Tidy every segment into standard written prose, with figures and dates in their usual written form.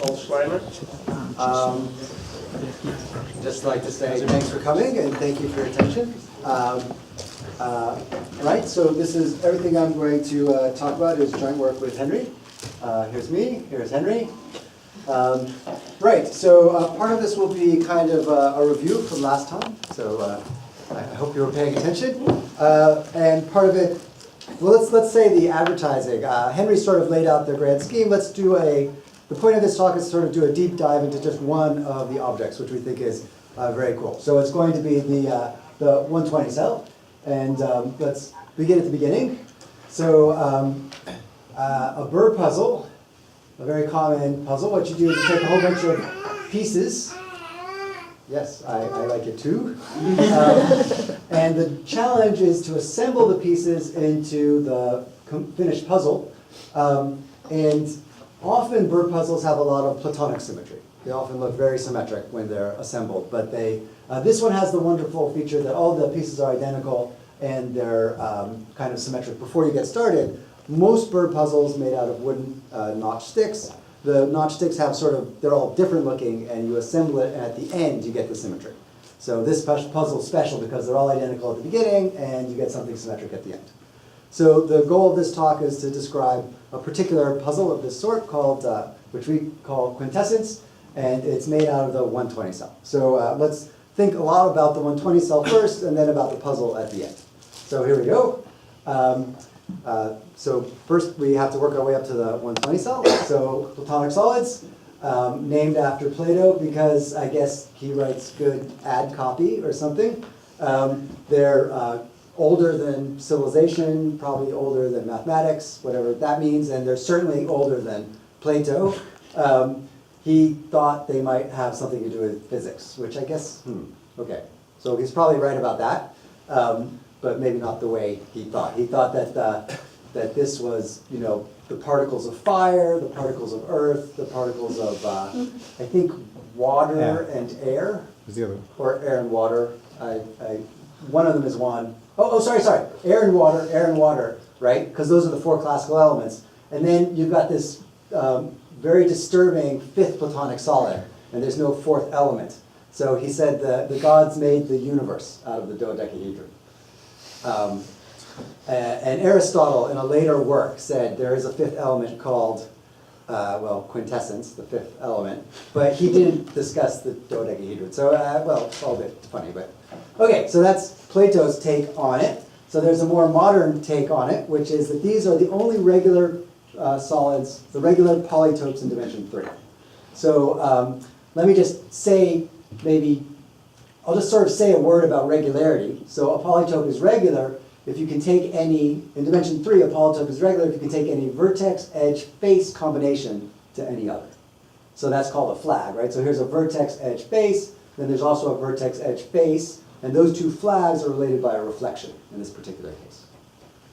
Saul Schleimer. Just like to say thanks for coming and thank you for your attention. Right, so this is everything I'm going to talk about is joint work with Henry. Here's me, here's Henry. Right, so part of this will be kind of a review from last time, so I hope you were paying attention. And part of it, well, let's say the advertising. Henry sort of laid out the grand scheme. Let's do the point of this talk is to sort of do a deep dive into just one of the objects, which we think is very cool. So it's going to be the 120 cell. And let's begin at the beginning. So a bird puzzle, a very common puzzle. What you do is you take a whole bunch of pieces. Yes, I like it too. And the challenge is to assemble the pieces into the finished puzzle. And often bird puzzles have a lot of platonic symmetry. They often look very symmetric when they're assembled, but this one has the wonderful feature that all the pieces are identical and they're kind of symmetric before you get started. Most bird puzzles made out of wooden notch sticks. The notch sticks have they're all different looking, and you assemble it, and at the end you get the symmetry. So this puzzle is special because they're all identical at the beginning, and you get something symmetric at the end. So the goal of this talk is to describe a particular puzzle of this sort called, which we call quintessence, and it's made out of the 120 cell. So let's think a lot about the 120 cell first, and then about the puzzle at the end. So here we go. So first we have to work our way up to the 120 cell. So platonic solids, named after Plato because I guess he writes good ad copy or something. They're older than civilization, probably older than mathematics, whatever that means, and they're certainly older than Plato. He thought they might have something to do with physics, which I guess, okay. So he's probably right about that, but maybe not the way he thought. He thought that this was, the particles of fire, the particles of earth, the particles of, I think, water and air. What's the other one? Or air and water. One of them is one. Sorry. Air and water, right? Because those are the four classical elements. And then you've got this very disturbing fifth platonic solid, and there's no fourth element. So he said the gods made the universe out of the dodecahedron. And Aristotle, in a later work, said there is a fifth element called, quintessence, the fifth element, but he didn't discuss the dodecahedron. So, it's all a bit funny, but. Okay, so that's Plato's take on it. So there's a more modern take on it, which is that these are the only regular solids, the regular polytopes in dimension 3. So let me just say, I'll just sort of say a word about regularity. So a polytope is regular if you can take any, in dimension 3, a polytope is regular if you can take any vertex, edge, face combination to any other. So that's called a flag, right? So here's a vertex, edge, face. Then there's also a vertex, edge, face. And those two flags are related by a reflection in this particular case.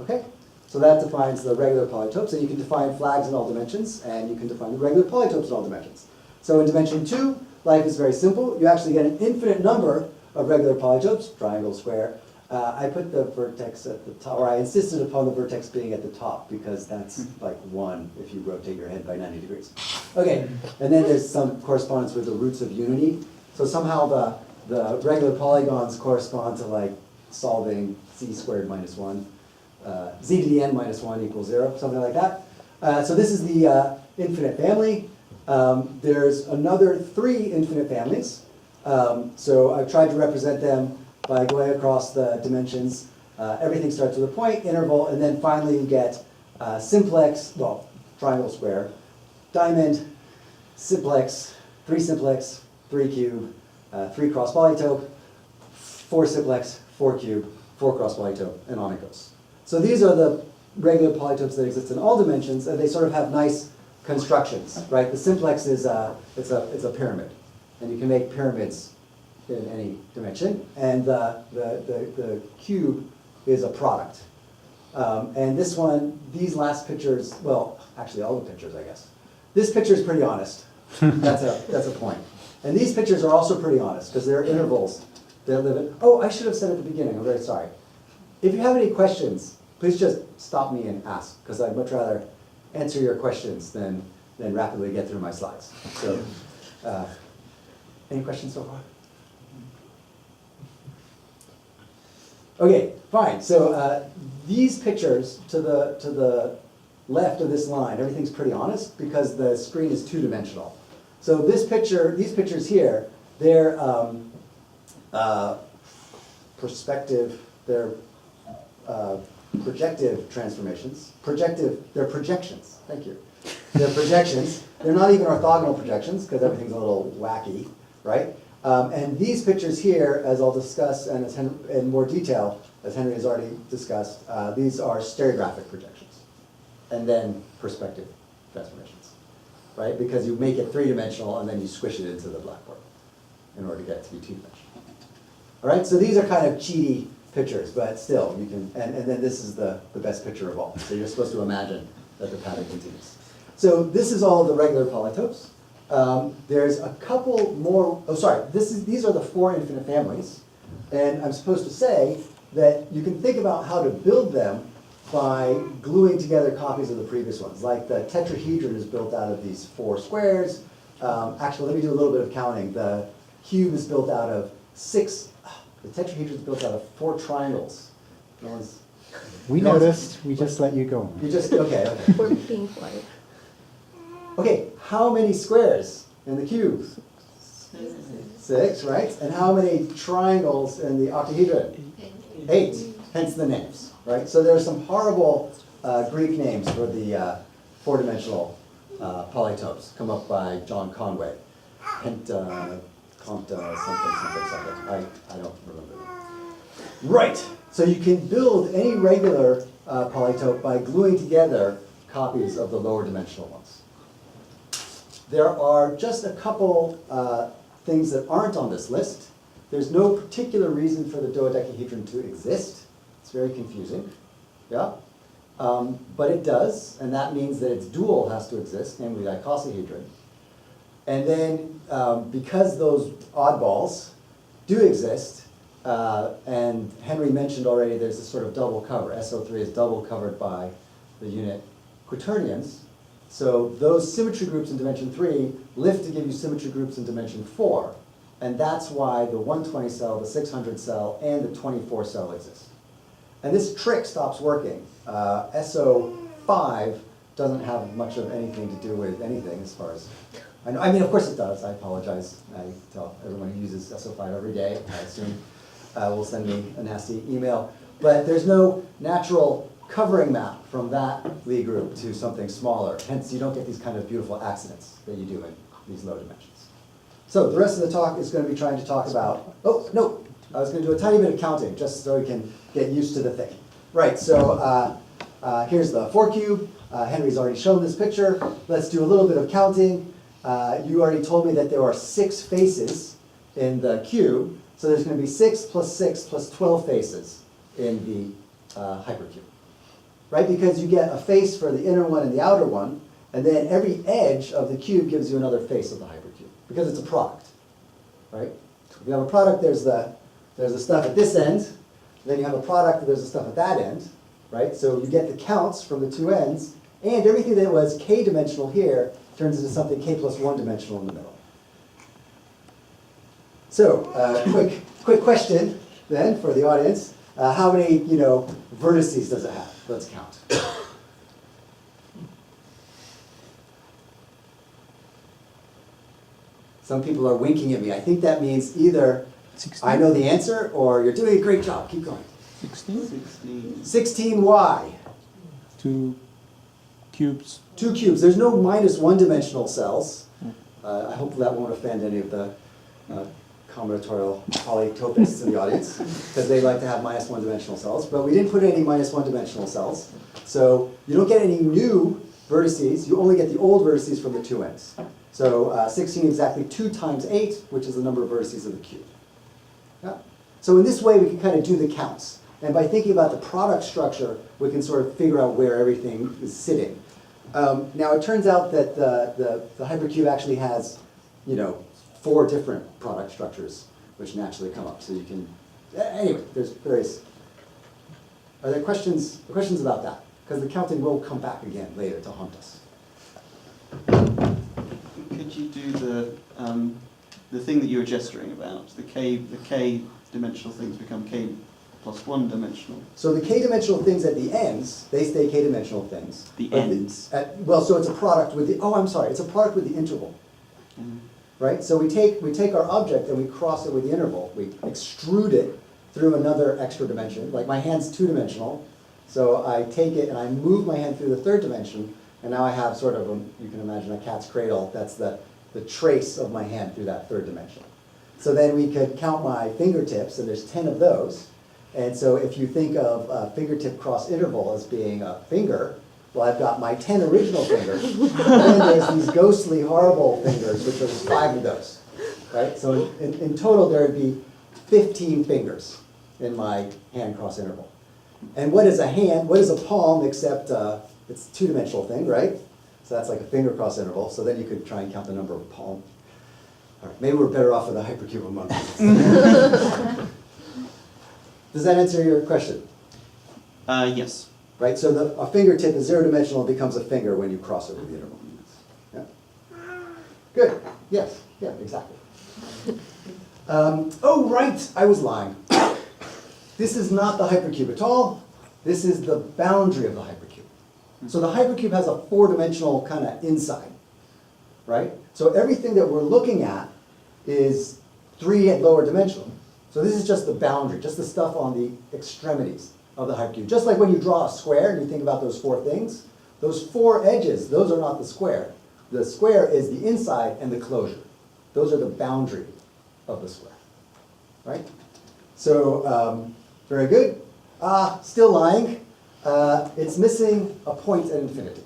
Okay? So that defines the regular polytopes. And you can define flags in all dimensions, and you can define the regular polytopes in all dimensions. So in dimension 2, life is very simple. You actually get an infinite number of regular polytopes, triangle, square. I put the vertex at the top, or I insisted upon the vertex being at the top because that's like 1 if you rotate your head by 90 degrees. Okay, and then there's some correspondence with the roots of unity. So somehow the regular polygons correspond to like solving z squared minus 1, z to the n minus 1 equals 0, something like that. So this is the infinite family. There's another 3 infinite families. So I've tried to represent them by going across the dimensions. Everything starts with a point, interval, and then finally you get simplex, triangle, square, diamond, simplex, 3 cube, 3 cross polytope, 4 simplex, 4 cube, 4 cross polytope, and on it goes. So these are the regular polytopes that exist in all dimensions, and they sort of have nice constructions, right? The simplex is it's a pyramid, and you can make pyramids in any dimension, and the cube is a product. And this one, these last pictures, actually all the pictures, I guess. This picture is pretty honest. That's a point. And these pictures are also pretty honest because they're intervals that live in. Oh, I should have said at the beginning. I'm very sorry. If you have any questions, please just stop me and ask because I'd much rather answer your questions than then rapidly get through my slides. So, any questions so far? Okay, fine. So these pictures to the left of this line, everything's pretty honest because the screen is two-dimensional. So this picture, these pictures here, they're perspective, they're projective transformations. They're projections, thank you. They're projections. They're not even orthogonal projections because everything's a little wacky, right? And these pictures here, as I'll discuss and in more detail, as Henry has already discussed, these are stereographic projections. And then perspective transformations, right? Because you make it three-dimensional and then you squish it into the blackboard in order to get it to be two-dimensional. All right, so these are kind of cheaty pictures, but still, you can, and then this is the best picture of all. So you're supposed to imagine that the pattern continues. So this is all the regular polytopes. There's a couple more, these are the 4 infinite families. And I'm supposed to say that you can think about how to build them by gluing together copies of the previous ones. Like the tetrahedron is built out of these 4 squares. Actually, let me do a little bit of counting. The cube is built out of 6, the tetrahedron is built out of 4 triangles. We noticed, we just let you go. You just, okay. We're being polite. Okay, how many squares in the cube? 6, right? And how many triangles in the octahedron? 8, hence the names, right? So there are some horrible Greek names for the 4-dimensional polytopes come up by John Conway. Penta, Compta, something. I don't remember. Right, so you can build any regular polytope by gluing together copies of the lower dimensional ones. There are just a couple things that aren't on this list. There's no particular reason for the dodecahedron to exist. It's very confusing, yeah? But it does, and that means that its dual has to exist, namely the icosahedron. And then because those oddballs do exist, and Henry mentioned already there's this sort of double cover. SO3 is double covered by the unit quaternions. So those symmetry groups in dimension 3 lift to give you symmetry groups in dimension 4. And that's why the 120 cell, the 600 cell, and the 24 cell exist. And this trick stops working. SO5 doesn't have much of anything to do with anything as far as I know. I mean, of course it does. I apologize. I tell everyone who uses SO5 every day, I assume, will send me a nasty email. But there's no natural covering map from that Lie group to something smaller. Hence, you don't get these kind of beautiful accidents that you do in these low dimensions. So the rest of the talk is going to be trying to talk about, oh, no, I was going to do a tiny bit of counting just so we can get used to the thing. Right, so here's the 4 cube. Henry's already shown this picture. Let's do a little bit of counting. You already told me that there are 6 faces in the cube. So there's going to be 6 plus 6 plus 12 faces in the hypercube. Right, because you get a face for the inner one and the outer one, and then every edge of the cube gives you another face of the hypercube, because it's a product, right? If you have a product, there's the stuff at this end, then you have a product, there's the stuff at that end, right? So you get the counts from the 2 ends, and everything that was k-dimensional here turns into something k plus 1 dimensional in the middle. So, quick question then for the audience. How many, vertices does it have? Let's count. Some people are winking at me. I think that means either 16. I know the answer or you're doing a great job. Keep going. 16? 16 why? 2 cubes. 2 cubes. There's no minus 1-dimensional cells. I hope that won't offend any of the combinatorial polytopists in the audience, because they like to have minus 1-dimensional cells, but we didn't put any minus 1-dimensional cells. So you don't get any new vertices, you only get the old vertices from the 2 ends. So 16 exactly 2 times 8, which is the number of vertices of the cube. Yeah? So in this way we can kind of do the counts. And by thinking about the product structure, we can sort of figure out where everything is sitting. Now it turns out that the hypercube actually has, 4 different product structures which naturally come up. So you can, anyway, there's various, are there questions about that? Because the counting will come back again later to haunt us. did you do the thing that you were gesturing about? The k dimensional things become k plus 1 dimensional. So the k-dimensional things at the ends, they stay k-dimensional things. The But ends. Well, so it's a product with the, oh, I'm sorry, it's a product with the interval. Right? So we take our object and we cross it with the interval. We extrude it through another extra dimension. Like my hand's two-dimensional, so I take it and I move my hand through the third dimension, and now I have sort of, you can imagine a cat's cradle. That's the trace of my hand through that third dimension. So then we could count my fingertips, and there's 10 of those. And so if you think of a fingertip cross interval as being a finger, well, I've got my 10 original fingers, and then there's these ghostly, horrible fingers, which are 5 of those, right? So in total, there would be 15 fingers in my hand cross interval. And what is a hand? What is a palm except it's a two-dimensional thing, right? So that's like a finger cross interval. So then you could try and count the number of palms. All right, maybe we're better off with a hypercube of monkeys. Does that answer your question? Yes. Right, so a fingertip is zero-dimensional and becomes a finger when you cross over the interval. Yeah? Good, yes, yeah, exactly. Oh, right, I was lying. This is not the hypercube at all. This is the boundary of the hypercube. So the hypercube has a 4-dimensional kind of inside, right? So everything that we're looking at is 3 at lower dimensional. So this is just the boundary, just the stuff on the extremities of the hypercube. Just like when you draw a square and you think about those 4 things, those 4 edges, those are not the square. The square is the inside and the closure. Those are the boundary of the square, right? So, very good. Still lying. It's missing a point at infinity,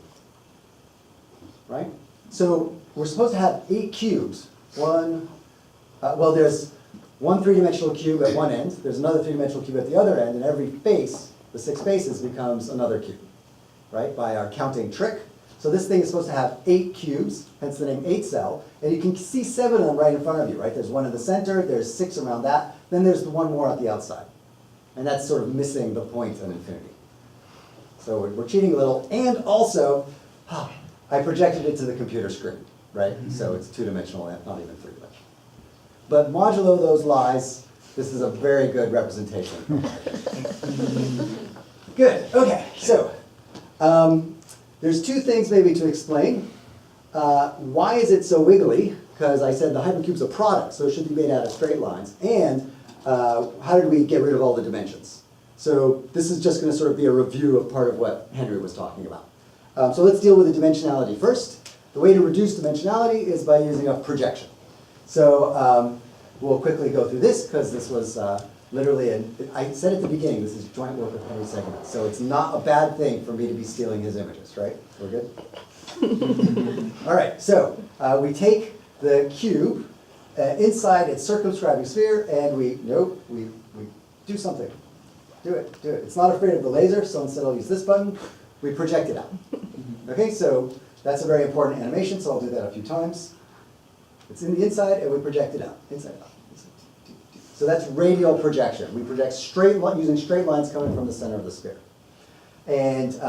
right? So we're supposed to have 8 cubes. Well, there's one 3-dimensional cube at one end, there's another 3-dimensional cube at the other end, and every face, the 6 faces, becomes another cube, right, by our counting trick. So this thing is supposed to have 8 cubes, hence the name 8-cell, and you can see 7 of them right in front of you, right? There's 1 in the center, there's 6 around that, then there's the 1 more at the outside. And that's sort of missing the point at infinity. So we're cheating a little, and also, I projected it to the computer screen, right? So it's 2-dimensional, not even 3-dimensional. But modulo those lies, this is a very good representation. Good, okay, so there's 2 things maybe to explain. Why is it so wiggly? Because I said the hypercube's a product, so it should be made out of straight lines. And how did we get rid of all the dimensions? So this is just going to sort of be a review of part of what Henry was talking about. So let's deal with the dimensionality first. The way to reduce dimensionality is by using a projection. So we'll quickly go through this because this was literally, I said at the beginning, this is joint work with Henry Segment. So it's not a bad thing for me to be stealing his images, right? We're good? All right, so we take the cube inside its circumscribing sphere and we do something. Do it. It's not afraid of the laser, so instead I'll use this button. We project it out. Okay, so that's a very important animation, so I'll do that a few times. It's in the inside, and we project it out. Inside out. So that's radial projection. We project using straight lines coming from the center of the sphere. And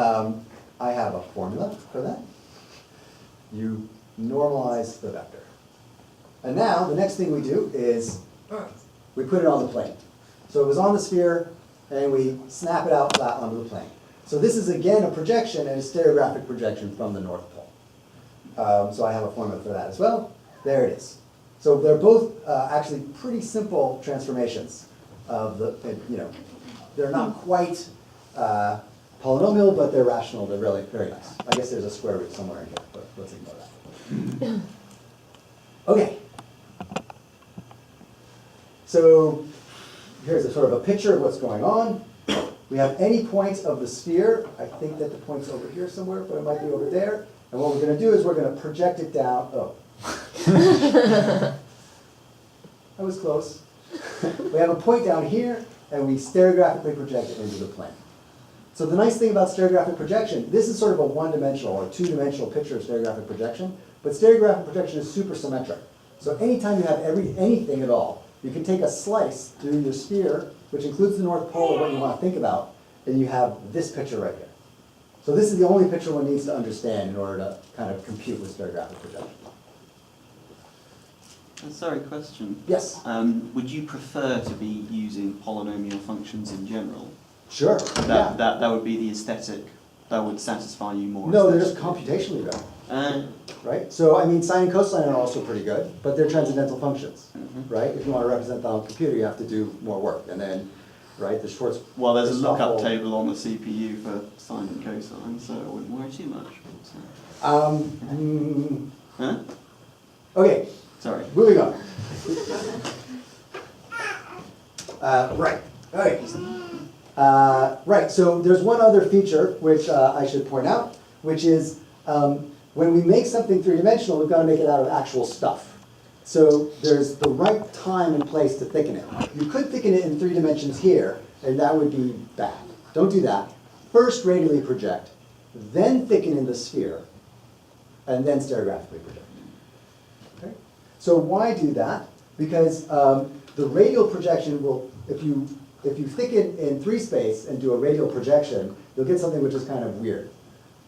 I have a formula for that. You normalize the vector. And now, the next thing we do is we put it on the plane. So it was on the sphere, and we snap it out flat onto the plane. So this is, again, a projection and a stereographic projection from the North Pole. So I have a formula for that as well. There it is. So they're both actually pretty simple transformations of the, they're not quite polynomial, but they're rational. They're really very nice. I guess there's a square root somewhere in here, but let's ignore that. Okay. So here's a sort of a picture of what's going on. We have any point of the sphere. I think that the point's over here somewhere, but it might be over there. And what we're going to do is we're going to project it down. Oh. I was close. We have a point down here, and we stereographically project it into the plane. So the nice thing about stereographic projection, this is sort of a one-dimensional or two-dimensional picture of stereographic projection, but stereographic projection is supersymmetric. So anytime you have anything at all, you can take a slice through your sphere, which includes the North Pole of what you want to think about, and you have this picture right here. So this is the only picture one needs to understand in order to kind of compute with stereographic projection. Sorry, question. Yes, Would you prefer to be using polynomial functions in general? sure, yeah. That would be the aesthetic, that would satisfy you more? No, they're just aesthetically. computationally better, Uh, right? So, I mean, sine and cosine are also pretty good, but they're transcendental functions, mhm. right? If you want to represent that on a computer, you have to do more work, and then, right, the Schwartz. Well, there's a lookup Stoffel- table on the CPU for sine and cosine, so I wouldn't worry too much. Huh? Okay, Sorry. moving on. Right, okay. Right, so there's one other feature which I should point out, which is when we make something three-dimensional, we've got to make it out of actual stuff. So there's the right time and place to thicken it. You could thicken it in 3 dimensions here, and that would be bad. Don't do that. First radially project, then thicken in the sphere, and then stereographically project. Okay? So why do that? Because the radial projection will, if you thicken in 3 space and do a radial projection, you'll get something which is kind of weird.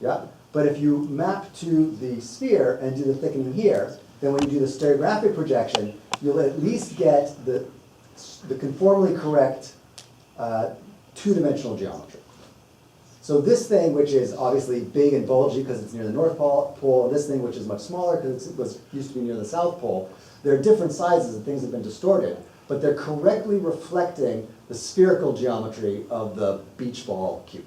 Yeah? But if you map to the sphere and do the thickening here, then when you do the stereographic projection, you'll at least get the conformally correct 2-dimensional geometry. So this thing, which is obviously big and bulgy because it's near the North Pole, and this thing, which is much smaller because it used to be near the South Pole, they're different sizes and things have been distorted, but they're correctly reflecting the spherical geometry of the beach ball cube.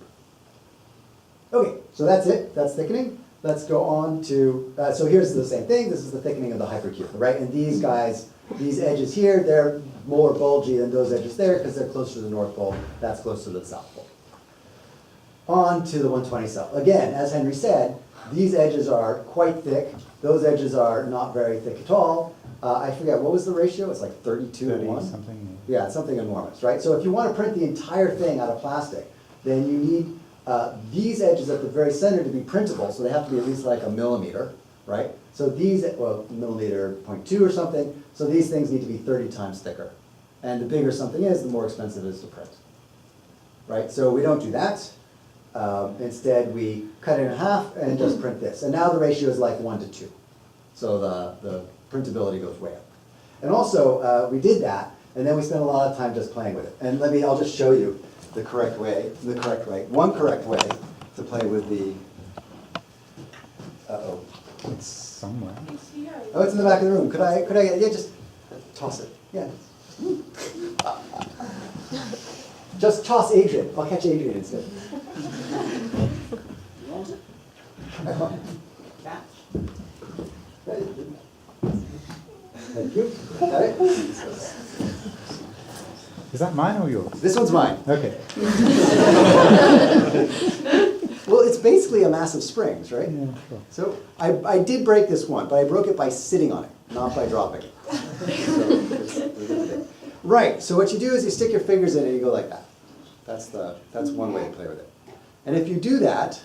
Okay, so that's it. That's thickening. Let's go on to, so here's the same thing. This is the thickening of the hypercube, right? And these guys, these edges here, they're more bulgy than those edges there because they're closer to the North Pole. That's closer to the South Pole. On to the 120 cell. Again, as Henry said, these edges are quite thick. Those edges are not very thick at all. I forget, what was the ratio? It's like 32 to 1? Something. Yeah, it's something enormous, right? So if you want to print the entire thing out of plastic, then you need these edges at the very center to be printable, so they have to be at least like a millimeter, right? So these, well, millimeter 0.2 or something, so these things need to be 30 times thicker. And the bigger something is, the more expensive it is to print, right? So we don't do that. Instead, we cut it in half and just print this. And now the ratio is like 1 to 2. So the printability goes way up. And also, we did that, and then we spent a lot of time just playing with it. And I'll just show you the correct way, one correct way to play with the, uh-oh. It's somewhere. Oh, it's in the back of the room. Could I yeah, just toss it. Yeah. Just toss Adrian. I'll catch Adrian instead. Thank you. Got it? Is that mine or yours? This one's mine. Okay. Well, it's basically a mass of springs, right? Yeah, sure. So I did break this one, but I broke it by sitting on it, not by dropping it. Right, so what you do is you stick your fingers in it and you go like that. That's one way to play with it. And if you do that,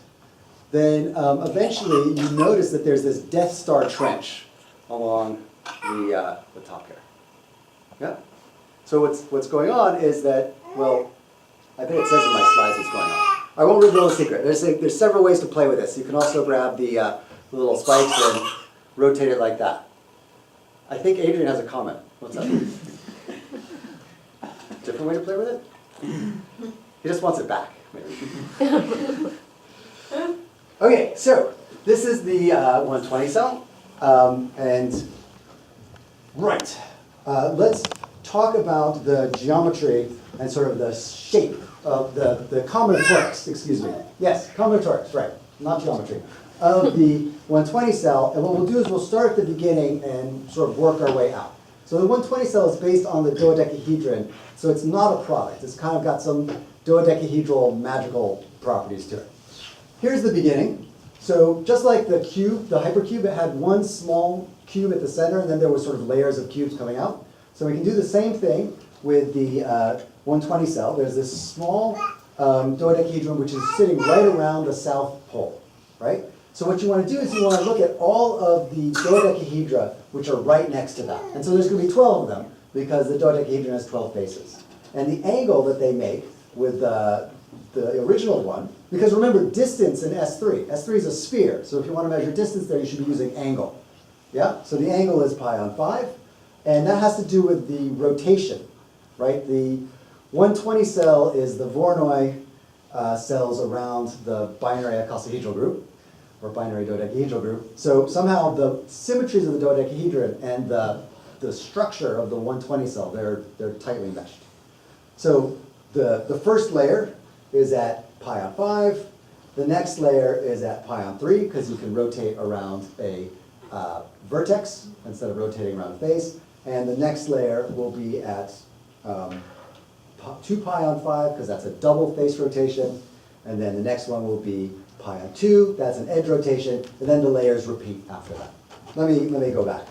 then eventually you notice that there's this Death Star trench along the top here. Yeah? So what's going on is that, well, I think it says in my slides what's going on. I won't reveal the secret. There's several ways to play with this. You can also grab the little spikes and rotate it like that. I think Adrian has a comment. What's that? Different way to play with it? He just wants it back, maybe. Okay, so this is the 120 cell. And right, let's talk about the geometry and sort of the shape of the combinatorics, excuse me. Yes, combinatorics, right, not geometry, of the 120 cell. And what we'll do is we'll start at the beginning and sort of work our way out. So the 120 cell is based on the dodecahedron, so it's not a product. It's kind of got some dodecahedral magical properties to it. Here's the beginning. So just like the cube, the hypercube, it had one small cube at the center, and then there were sort of layers of cubes coming out. So we can do the same thing with the 120 cell. There's this small dodecahedron which is sitting right around the south pole, right? So what you want to do is you want to look at all of the dodecahedra which are right next to that. And so there's going to be 12 of them because the dodecahedron has 12 faces. And the angle that they make with the original one, because remember distance in S3 is a sphere, so if you want to measure distance there you should be using angle. Yeah, so the angle is pi on 5. And that has to do with the rotation, right? The 120 cell is the Voronoi cells around the binary icosahedral group, or binary dodecahedral group. So somehow the symmetries of the dodecahedron and the structure of the 120 cell, they're tightly meshed. So the first layer is at pi on 5. The next layer is at pi on 3, because you can rotate around a vertex instead of rotating around a face. And the next layer will be at 2 pi on 5, because that's a double face rotation. And then the next one will be pi on 2, that's an edge rotation. And then the layers repeat after that. Let me go back.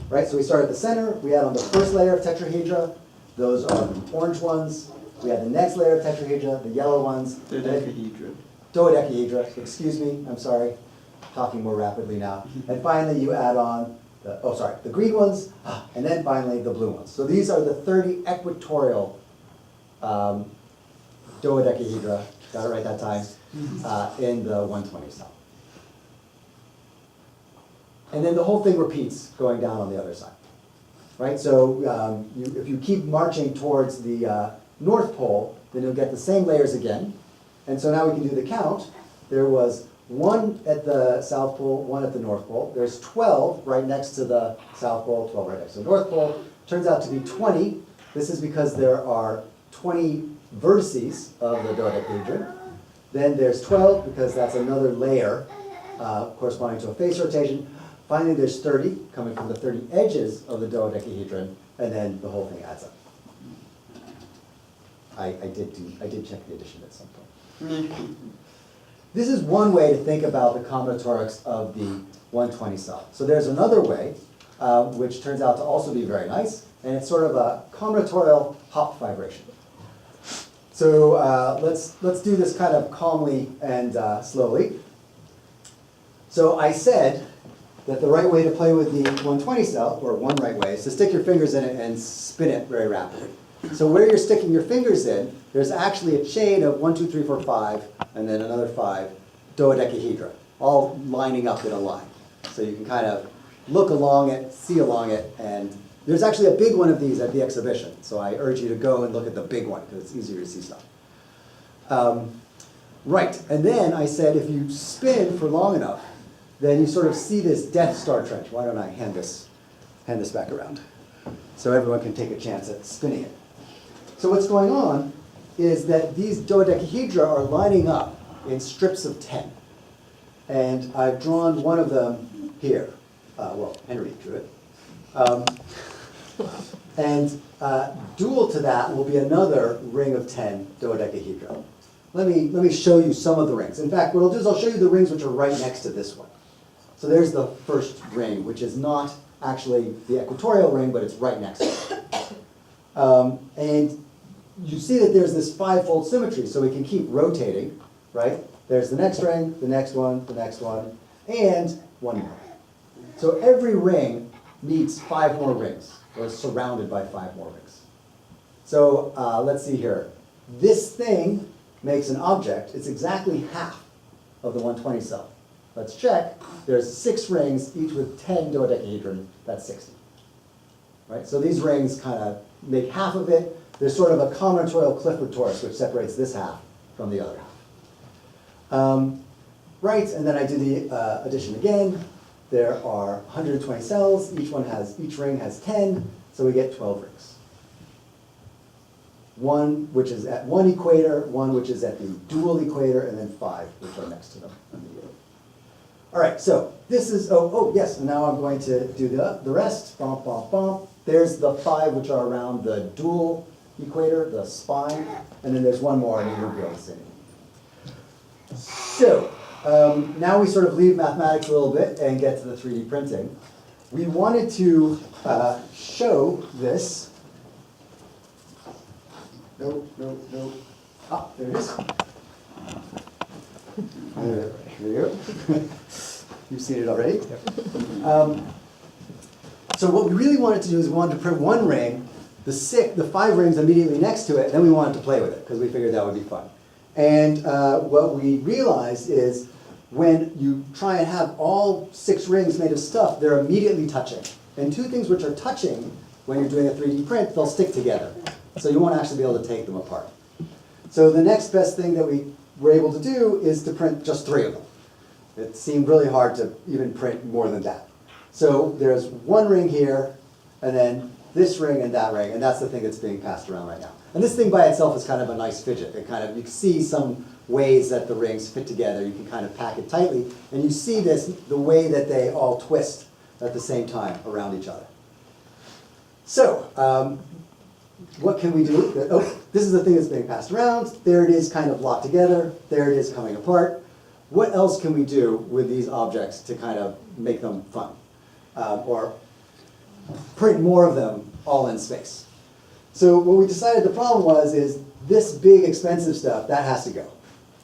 Right, so we start at the center. We add on the first layer of tetrahedra. Those are the orange ones. We add the next layer of tetrahedra, the yellow ones. Dodecahedra. Dodecahedra, excuse me, I'm sorry. Talking more rapidly now. And finally, you add on the green ones, and then finally the blue ones. So these are the 30 equatorial dodecahedra, got it right that time, in the 120 cell. And then the whole thing repeats going down on the other side. Right, so if you keep marching towards the North Pole, then you'll get the same layers again. And so now we can do the count. There was 1 at the South Pole, 1 at the North Pole. There's 12 right next to the South Pole, 12 right next to the North Pole. Turns out to be 20. This is because there are 20 vertices of the dodecahedron. Then there's 12, because that's another layer corresponding to a face rotation. Finally, there's 30, coming from the 30 edges of the dodecahedron, and then the whole thing adds up. I did check the addition at some point. This is one way to think about the combinatorics of the 120 cell. So there's another way, which turns out to also be very nice, and it's sort of a combinatorial hop vibration. So let's do this kind of calmly and slowly. So I said that the right way to play with the 120 cell, or one right way, is to stick your fingers in it and spin it very rapidly. So where you're sticking your fingers in, there's actually a chain of 1, 2, 3, 4, 5, and then another 5 dodecahedra, all lining up in a line. So you can kind of look along it, see along it, and there's actually a big one of these at the exhibition. So I urge you to go and look at the big one, because it's easier to see stuff. Right, and then I said if you spin for long enough, then you sort of see this Death Star trench. Why don't I hand this back around so everyone can take a chance at spinning it. So what's going on is that these dodecahedra are lining up in strips of 10. And I've drawn one of them here. Well, Henry drew it. And dual to that will be another ring of 10 dodecahedra. Let me show you some of the rings. In fact, what I'll do is I'll show you the rings which are right next to this one. So there's the first ring, which is not actually the equatorial ring, but it's right next to it. And you see that there's this 5-fold symmetry, so we can keep rotating, right? There's the next ring, the next one, and one more. So every ring needs 5 more rings, or is surrounded by 5 more rings. So let's see here. This thing makes an object. It's exactly half of the 120 cell. Let's check. There's 6 rings, each with 10 dodecahedron. That's 60. Right? So these rings kind of make half of it. There's sort of a combinatorial Clifford torus, which separates this half from the other half. Right, and then I do the addition again. There are 120 cells. Each ring has 10, so we get 12 rings. One which is at one equator, one which is at the dual equator, and then 5 which are next to them. All right, so this is, yes, and now I'm going to do the rest. Bump, bump, bump. There's the 5 which are around the dual equator, the spine, and then there's one more, and you won't be able to see it. So, now we sort of leave mathematics a little bit and get to the 3D printing. We wanted to show this. No. Ah, there it is. There we go. You've seen it already. So what we really wanted to do is we wanted to print one ring, the 5 rings immediately next to it, and then we wanted to play with it because we figured that would be fun. And what we realized is when you try and have all 6 rings made of stuff, they're immediately touching. And two things which are touching when you're doing a 3D print, they'll stick together. So you won't actually be able to take them apart. So the next best thing that we were able to do is to print just 3 of them. It seemed really hard to even print more than that. So there's one ring here, and then this ring and that's the thing that's being passed around right now. And this thing by itself is kind of a nice fidget. You can see some ways that the rings fit together. You can kind of pack it tightly, and you see this, the way that they all twist at the same time around each other. So, what can we do? Oh, this is the thing that's being passed around. There it is kind of locked together. There it is coming apart. What else can we do with these objects to kind of make them fun? Or print more of them all in space? So what we decided the problem was is this big expensive stuff, that has to go,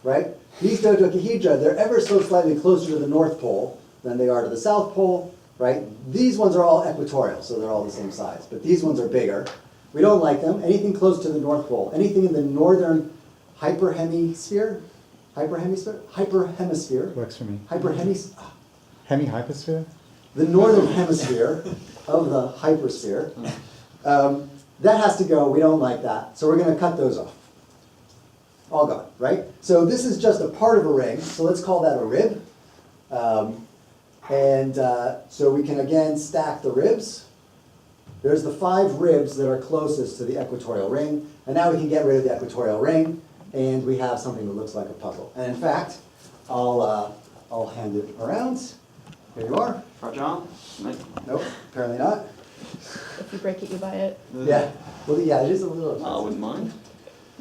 right? These dodecahedra, they're ever so slightly closer to the North Pole than they are to the South Pole, right? These ones are all equatorial, so they're all the same size, but these ones are bigger. We don't like them. Anything close to the North Pole, anything in the northern hyperhemisphere, Works for me. Hemi-hyposphere? The northern hemisphere of the hypersphere. That has to go. We don't like that. So we're going to cut those off. All gone, right? So this is just a part of a ring. So let's call that a rib. So we can again stack the ribs. There's the 5 ribs that are closest to the equatorial ring. And now we can get rid of the equatorial ring. And we have something that looks like a puzzle. And in fact, I'll hand it around. Here you are. Fragile? No. Nope, apparently not. If you break it, you buy it. Yeah, well, yeah, it is a little I expensive. wouldn't mind.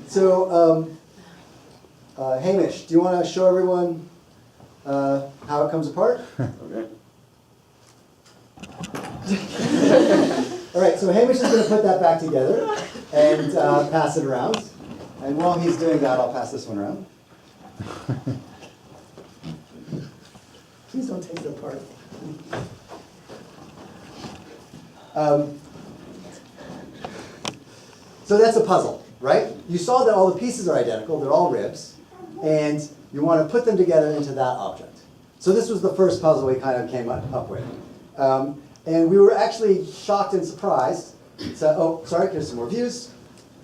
So, Hamish, do you want to show everyone how it comes apart? Okay. All right, so Hamish is going to put that back together and pass it around. And while he's doing that, I'll pass this one around. Please don't take it apart. So that's a puzzle, right? You saw that all the pieces are identical, they're all ribs, and you want to put them together into that object. So this was the first puzzle we kind of came up with. And we were actually shocked and surprised. So, oh, sorry, here's some more views.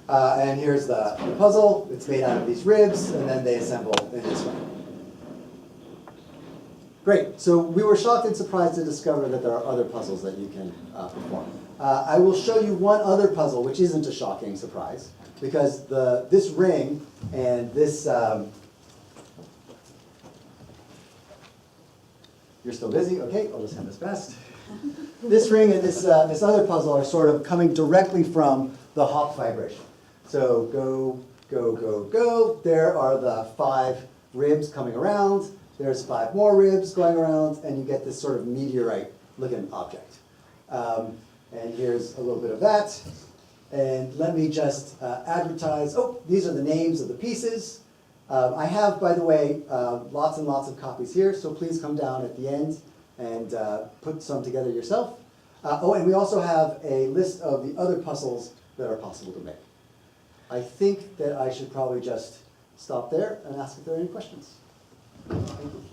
And here's the puzzle. It's made out of these ribs, and then they assemble in this way. Great. So we were shocked and surprised to discover that there are other puzzles that you can perform. I will show you one other puzzle, which isn't a shocking surprise, because this ring and this... You're still busy? Okay, I'll just hand this past. This ring and this other puzzle are sort of coming directly from the hop vibration. So go, go, go, go. There are the 5 ribs coming around. There's 5 more ribs going around, and you get this sort of meteorite-looking object. And here's a little bit of that. And let me just advertise. Oh, these are the names of the pieces. I have, by the way, lots and lots of copies here, so please come down at the end and put some together yourself. Oh, and we also have a list of the other puzzles that are possible to make. I think that I should probably just stop there and ask if there are any questions. Thank you.